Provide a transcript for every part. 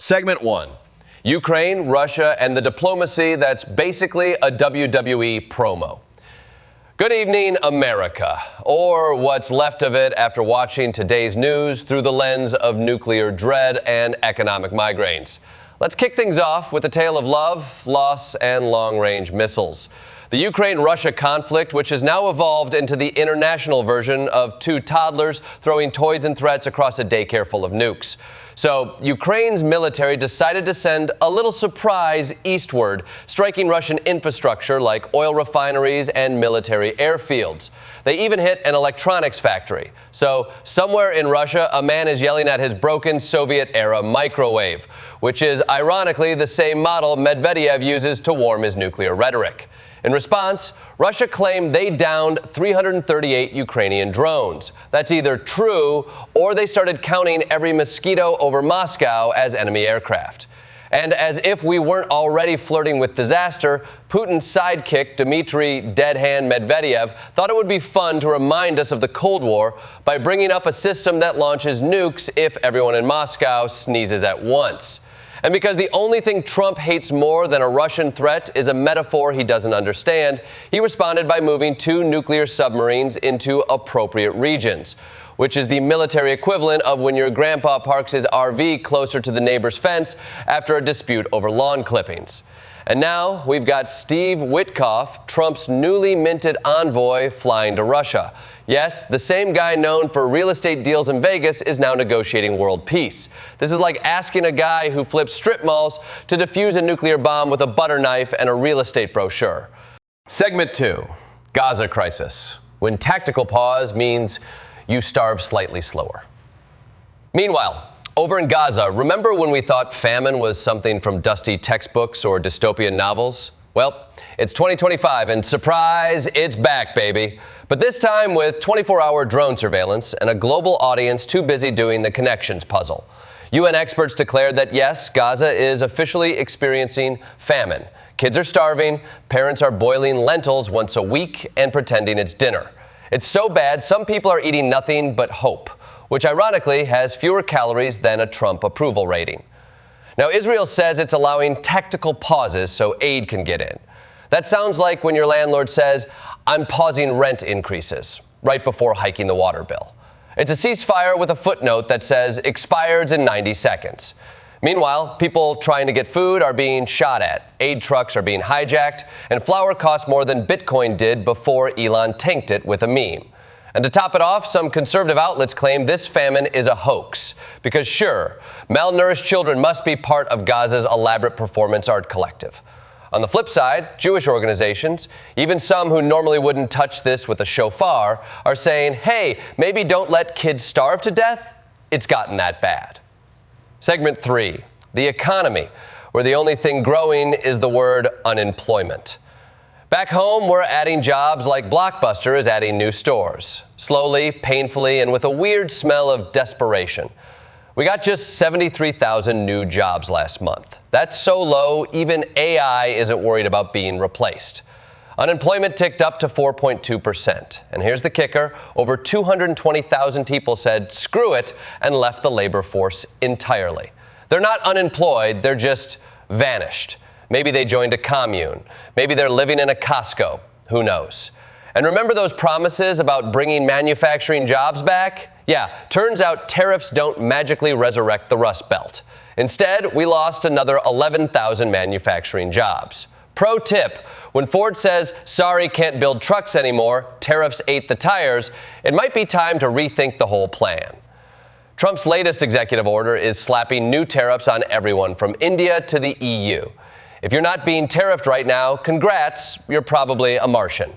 Segment 1. Ukraine, Russia, and the diplomacy that's basically a WWE promo. Good evening, America, or what's left of it after watching today's news through the lens of nuclear dread and economic migraines. Let's kick things off with a tale of love, loss, and long-range missiles. The Ukraine-Russia conflict, which has now evolved into the international version of two toddlers throwing toys and threats across a daycare full of nukes. So, Ukraine's military decided to send a little surprise eastward, striking Russian infrastructure like oil refineries and military airfields. They even hit an electronics factory. So, somewhere in Russia, a man is yelling at his broken Soviet-era microwave, which is ironically the same model Medvedev uses to warm his nuclear rhetoric. In response, Russia claimed they downed 338 Ukrainian drones. That's either true, or they started counting every mosquito over Moscow as enemy aircraft. And as if we weren't already flirting with disaster, Putin's sidekick, Dmitry Dead Hand Medvedev, thought it would be fun to remind us of the Cold War by bringing up a system that launches nukes if everyone in Moscow sneezes at once. And because the only thing Trump hates more than a Russian threat is a metaphor he doesn't understand, he responded by moving 2 nuclear submarines into appropriate regions, which is the military equivalent of when your grandpa parks his RV closer to the neighbor's fence after a dispute over lawn clippings. And now we've got Steve Witkoff, Trump's newly minted envoy, flying to Russia. Yes, the same guy known for real estate deals in Vegas is now negotiating world peace. This is like asking a guy who flips strip malls to defuse a nuclear bomb with a butter knife and a real estate brochure. Segment 2. Gaza crisis. When tactical pause means you starve slightly slower. Meanwhile, over in Gaza, remember when we thought famine was something from dusty textbooks or dystopian novels? Well, it's 2025 and surprise, it's back, baby. But this time with 24-hour drone surveillance and a global audience too busy doing the connections puzzle. UN experts declared that yes, Gaza is officially experiencing famine. Kids are starving, parents are boiling lentils once a week and pretending it's dinner. It's so bad, some people are eating nothing but hope, which ironically has fewer calories than a Trump approval rating. Now, Israel says it's allowing tactical pauses so aid can get in. That sounds like when your landlord says, "I'm pausing rent increases," right before hiking the water bill. It's a ceasefire with a footnote that says expires in 90 seconds. Meanwhile, people trying to get food are being shot at, aid trucks are being hijacked, and flour costs more than Bitcoin did before Elon tanked it with a meme. And to top it off, some conservative outlets claim this famine is a hoax. Because sure, malnourished children must be part of Gaza's elaborate performance art collective. On the flip side, Jewish organizations, even some who normally wouldn't touch this with a shofar, are saying, hey, maybe don't let kids starve to death. It's gotten that bad. Segment 3, the economy, where the only thing growing is the word unemployment. Back home, we're adding jobs like Blockbuster is adding new stores. Slowly, painfully, and with a weird smell of desperation. We got just 73,000 new jobs last month. That's so low, even AI isn't worried about being replaced. Unemployment ticked up to 4.2%. And here's the kicker, over 220,000 people said screw it and left the labor force entirely. They're not unemployed, they're just vanished. Maybe they joined a commune. Maybe they're living in a Costco. Who knows? And remember those promises about bringing manufacturing jobs back? Yeah, turns out tariffs don't magically resurrect the Rust Belt. Instead, we lost another 11,000 manufacturing jobs. Pro tip, when Ford says, sorry, can't build trucks anymore, tariffs ate the tires, it might be time to rethink the whole plan. Trump's latest executive order is slapping new tariffs on everyone from India to the EU. If you're not being tariffed right now, congrats, you're probably a Martian.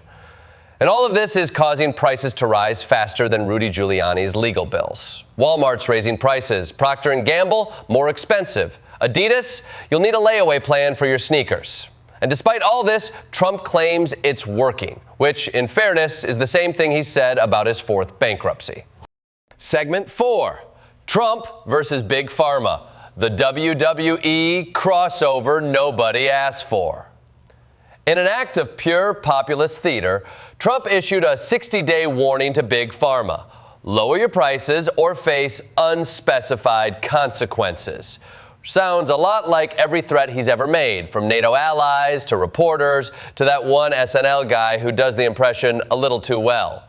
And all of this is causing prices to rise faster than Rudy Giuliani's legal bills. Walmart's raising prices, Procter & Gamble, more expensive. Adidas, you'll need a layaway plan for your sneakers. And despite all this, Trump claims it's working, which, in fairness, is the same thing he said about his 4th bankruptcy. Segment 4, Trump versus Big Pharma. The WWE crossover nobody asked for. In an act of pure populist theater, Trump issued a 60-day warning to Big Pharma. Lower your prices or face unspecified consequences. Sounds a lot like every threat he's ever made, from NATO allies to reporters to that one SNL guy who does the impression a little too well.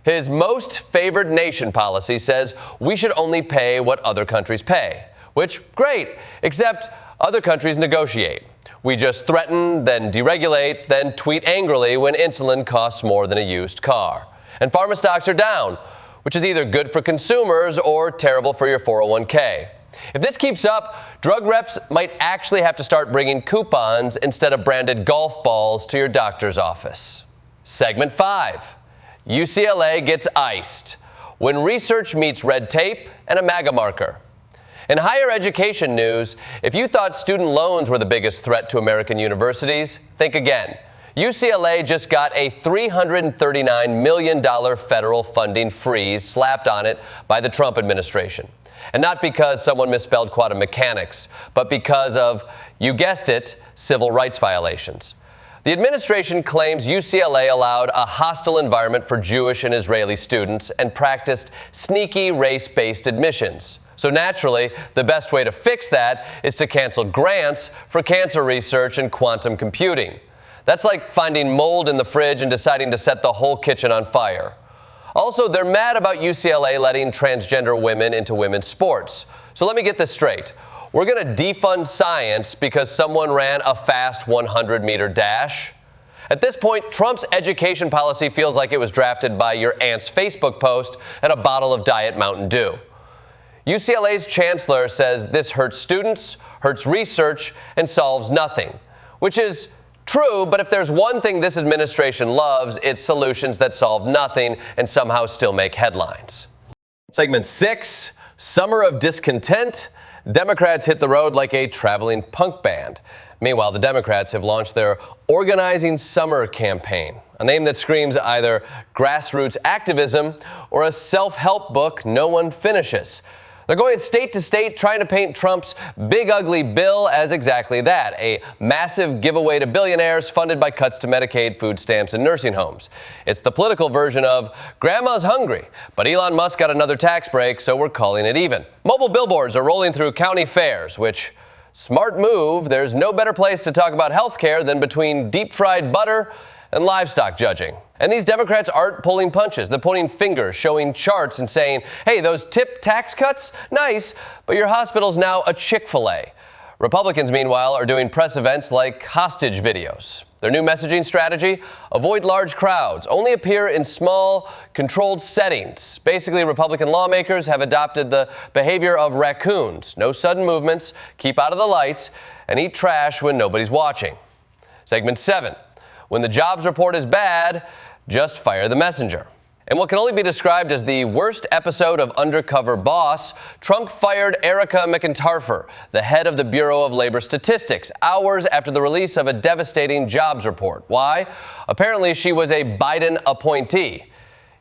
His most favored nation policy says we should only pay what other countries pay, which, great, except other countries negotiate. We just threaten, then deregulate, then tweet angrily when insulin costs more than a used car. And pharma stocks are down, which is either good for consumers or terrible for your 401k. If this keeps up, drug reps might actually have to start bringing coupons instead of branded golf balls to your doctor's office. Segment 5. UCLA gets iced when research meets red tape and a MAGA marker. In higher education news, if you thought student loans were the biggest threat to American universities, think again. UCLA just got a $339 million federal funding freeze slapped on it by the Trump administration. And not because someone misspelled quantum mechanics, but because of, you guessed it, civil rights violations. The administration claims UCLA allowed a hostile environment for Jewish and Israeli students and practiced sneaky race-based admissions. So naturally, the best way to fix that is to cancel grants for cancer research and quantum computing. That's like finding mold in the fridge and deciding to set the whole kitchen on fire. Also, they're mad about UCLA letting transgender women into women's sports. So let me get this straight. We're going to defund science because someone ran a fast 100-meter dash? At this point, Trump's education policy feels like it was drafted by your aunt's Facebook post and a bottle of Diet Mountain Dew. UCLA's chancellor says this hurts students, hurts research, and solves nothing, which is true, but if there's one thing this administration loves, it's solutions that solve nothing and somehow still make headlines. Segment 6, Summer of Discontent. Democrats hit the road like a traveling punk band. Meanwhile, the Democrats have launched their Organizing Summer campaign, a name that screams either grassroots activism or a self-help book no one finishes. They're going state to state trying to paint Trump's big ugly bill as exactly that, a massive giveaway to billionaires funded by cuts to Medicaid, food stamps, and nursing homes. It's the political version of Grandma's hungry, but Elon Musk got another tax break, so we're calling it even. Mobile billboards are rolling through county fairs, which, smart move, there's no better place to talk about health care than between deep-fried butter and livestock judging. And these Democrats aren't pulling punches. They're pointing fingers, showing charts and saying, hey, those tip tax cuts? Nice, but your hospital's now a Chick-fil-A. Republicans, meanwhile, are doing press events like hostage videos. Their new messaging strategy? Avoid large crowds. Only appear in small, controlled settings. Basically, Republican lawmakers have adopted the behavior of raccoons. No sudden movements, keep out of the lights, and eat trash when nobody's watching. Segment 7. When the jobs report is bad, just fire the messenger. In what can only be described as the worst episode of Undercover Boss, Trump fired Erica McIntarfer, the head of the Bureau of Labor Statistics, hours after the release of a devastating jobs report. Why? Apparently she was a Biden appointee.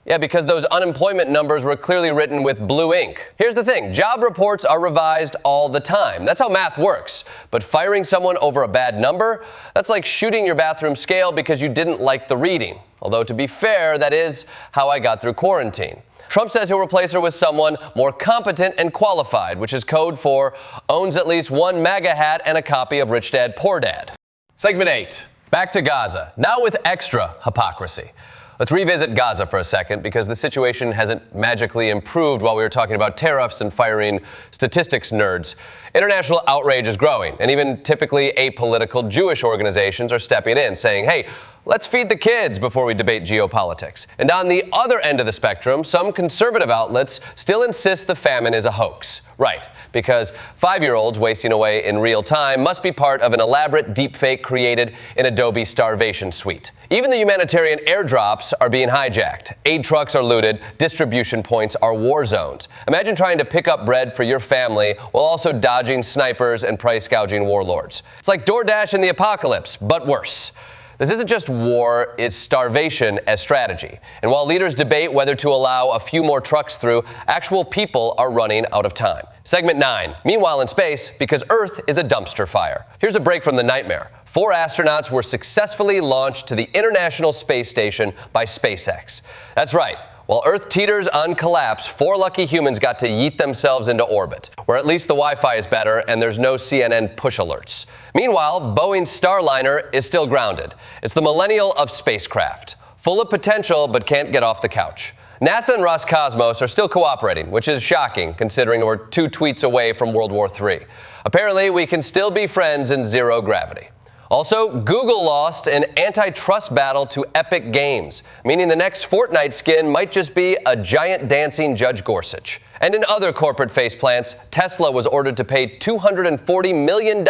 Yeah, because those unemployment numbers were clearly written with blue ink. Here's the thing, job reports are revised all the time. That's how math works. But firing someone over a bad number, that's like shooting your bathroom scale because you didn't like the reading. Although, to be fair, that is how I got through quarantine. Trump says he'll replace her with someone more competent and qualified, which is code for owns at least one MAGA hat and a copy of Rich Dad, Poor Dad. Segment 8. Back to Gaza, now with extra hypocrisy. Let's revisit Gaza for a second because the situation hasn't magically improved while we were talking about tariffs and firing statistics nerds. International outrage is growing, and even typically apolitical Jewish organizations are stepping in, saying, hey, let's feed the kids before we debate geopolitics. And on the other end of the spectrum, some conservative outlets still insist the famine is a hoax. Right, because 5-year-olds wasting away in real time must be part of an elaborate deepfake created in Adobe Starvation Suite. Even the humanitarian airdrops are being hijacked. Aid trucks are looted. Distribution points are war zones. Imagine trying to pick up bread for your family while also dodging snipers and price gouging warlords. It's like DoorDash in the apocalypse, but worse. This isn't just war, it's starvation as strategy. And while leaders debate whether to allow a few more trucks through, actual people are running out of time. Segment 9. Meanwhile in space, because Earth is a dumpster fire. Here's a break from the nightmare. 4 astronauts were successfully launched to the International Space Station by SpaceX. That's right. While Earth teeters on collapse, 4 lucky humans got to yeet themselves into orbit, where at least the Wi-Fi is better and there's no CNN push alerts. Meanwhile, Boeing's Starliner is still grounded. It's the millennial of spacecraft, full of potential but can't get off the couch. NASA and Roscosmos are still cooperating, which is shocking considering we're 2 tweets away from World War III. Apparently, we can still be friends in zero gravity. Also, Google lost an antitrust battle to Epic Games, meaning the next Fortnite skin might just be a giant dancing Judge Gorsuch. And in other corporate faceplants, Tesla was ordered to pay $240 million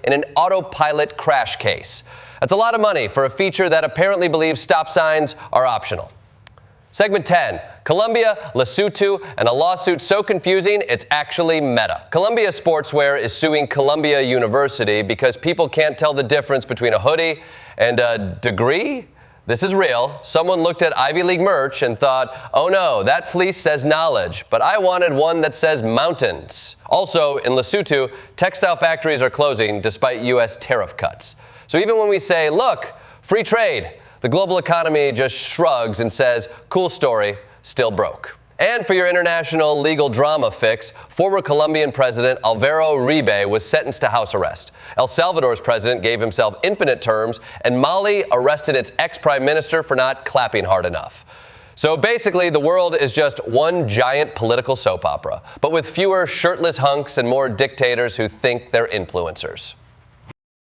in an autopilot crash case. That's a lot of money for a feature that apparently believes stop signs are optional. Segment 10, Colombia, Lesotho, and a lawsuit so confusing it's actually meta. Columbia Sportswear is suing Columbia University because people can't tell the difference between a hoodie and a degree. This is real. Someone looked at Ivy League merch and thought, oh no, that fleece says knowledge, but I wanted one that says mountains. Also, in Lesotho, textile factories are closing despite U.S. tariff cuts. So even when we say, look, free trade, the global economy just shrugs and says, cool story, still broke. And for your international legal drama fix, former Colombian President Alvaro Uribe was sentenced to house arrest. El Salvador's president gave himself infinite terms, and Mali arrested its ex-prime minister for not clapping hard enough. So basically, the world is just one giant political soap opera, but with fewer shirtless hunks and more dictators who think they're influencers.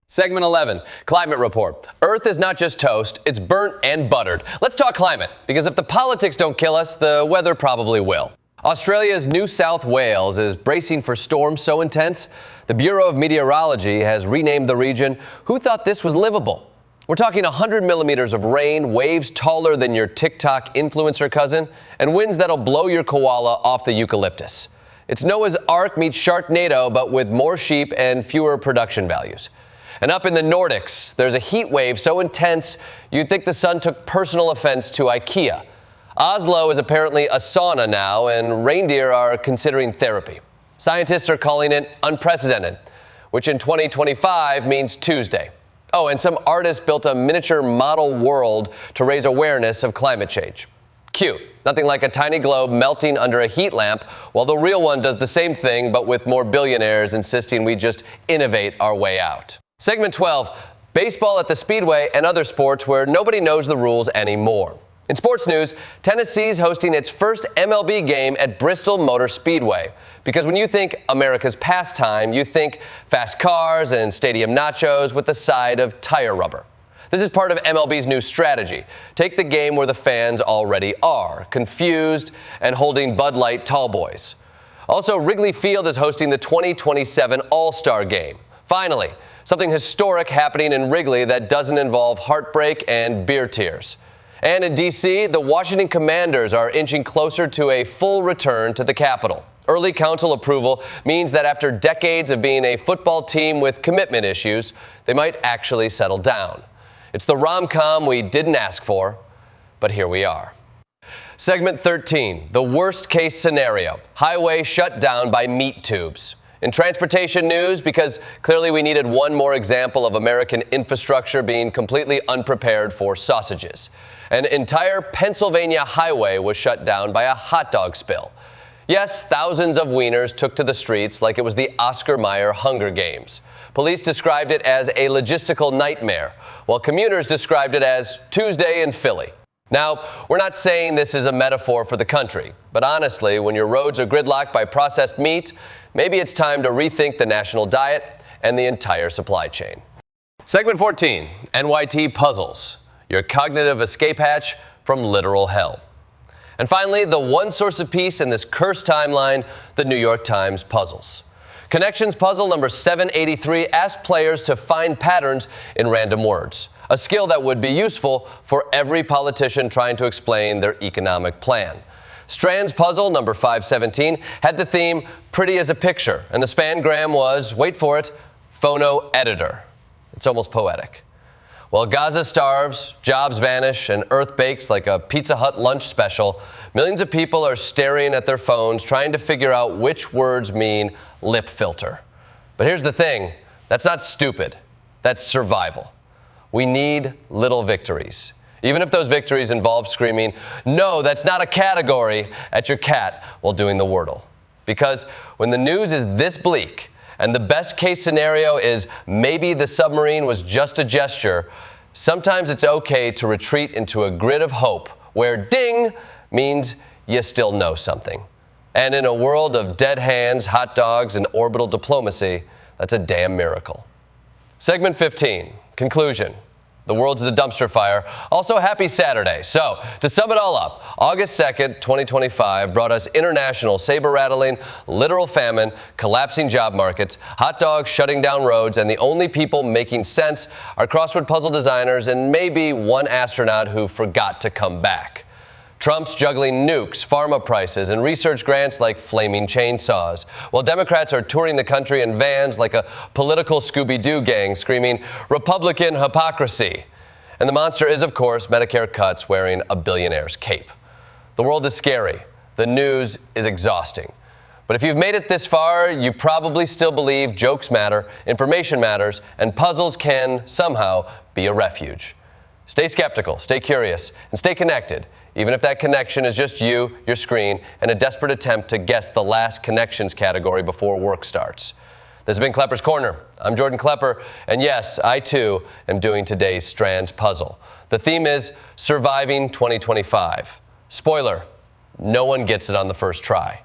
Segment 11, Climate Report. Earth is not just toast, it's burnt and buttered. Let's talk climate, because if the politics don't kill us, the weather probably will. Australia's New South Wales is bracing for storms so intense, the Bureau of Meteorology has renamed the region "Who Thought This Was Livable?" We're talking 100 millimeters of rain, waves taller than your TikTok influencer cousin, and winds that'll blow your koala off the eucalyptus. It's Noah's Ark meets Sharknado, but with more sheep and fewer production values. And up in the Nordics, there's a heat wave so intense you'd think the sun took personal offense to IKEA. Oslo is apparently a sauna now, and reindeer are considering therapy. Scientists are calling it unprecedented, which in 2025 means Tuesday. Oh, and some artist built a miniature model world to raise awareness of climate change. Cute. Nothing like a tiny globe melting under a heat lamp, while the real one does the same thing, but with more billionaires insisting we just innovate our way out. Segment 12, baseball at the Speedway and other sports where nobody knows the rules anymore. In sports news, Tennessee's hosting its first MLB game at Bristol Motor Speedway. Because when you think America's pastime, you think fast cars and stadium nachos with a side of tire rubber. This is part of MLB's new strategy. Take the game where the fans already are, confused and holding Bud Light tall boys. Also, Wrigley Field is hosting the 2027 All-Star Game. Finally, something historic happening in Wrigley that doesn't involve heartbreak and beer tears. And in D.C., the Washington Commanders are inching closer to a full return to the Capitol. Early council approval means that after decades of being a football team with commitment issues, they might actually settle down. It's the rom-com we didn't ask for, but here we are. Segment 13, the worst case scenario, highway shut down by meat tubes. In transportation news, because clearly we needed one more example of American infrastructure being completely unprepared for sausages. An entire Pennsylvania highway was shut down by a hot dog spill. Yes, thousands of wieners took to the streets like it was the Oscar Mayer Hunger Games. Police described it as a logistical nightmare, while commuters described it as Tuesday in Philly. Now, we're not saying this is a metaphor for the country, but honestly, when your roads are gridlocked by processed meat, maybe it's time to rethink the national diet and the entire supply chain. Segment 14, NYT Puzzles, your cognitive escape hatch from literal hell. And finally, the one source of peace in this cursed timeline, the New York Times puzzles. Connections puzzle number 783 asks players to find patterns in random words, a skill that would be useful for every politician trying to explain their economic plan. Strands puzzle number 517 had the theme pretty as a picture, and the spangram was, wait for it, phono editor. It's almost poetic. While Gaza starves, jobs vanish, and Earth bakes like a Pizza Hut lunch special, millions of people are staring at their phones trying to figure out which words mean lip filter. But here's the thing, that's not stupid, that's survival. We need little victories. even if those victories involve screaming, "No, that's not a category," at your cat while doing the Wordle. Because when the news is this bleak, and the best case scenario is maybe the submarine was just a gesture, sometimes it's okay to retreat into a grid of hope where ding means you still know something. And in a world of dead hands, hot dogs, and orbital diplomacy, that's a damn miracle. Segment 15, conclusion. The world's a dumpster fire. Also, happy Saturday. So, to sum it all up, August 2nd, 2025 brought us international saber-rattling, literal famine, collapsing job markets, hot dogs shutting down roads, and the only people making sense are crossword puzzle designers and maybe one astronaut who forgot to come back. Trump's juggling nukes, pharma prices, and research grants like flaming chainsaws, while Democrats are touring the country in vans like a political Scooby-Doo gang screaming, "Republican hypocrisy." And the monster is, of course, Medicare cuts wearing a billionaire's cape. The world is scary. The news is exhausting. But if you've made it this far, you probably still believe jokes matter, information matters, and puzzles can, somehow, be a refuge. Stay skeptical, stay curious, and stay connected. Even if that connection is just you, your screen, and a desperate attempt to guess the last connections category before work starts. This has been Klepper's Corner. I'm Jordan Klepper, and yes, I too am doing today's Strands puzzle. The theme is Surviving 2025. Spoiler, no one gets it on the first try.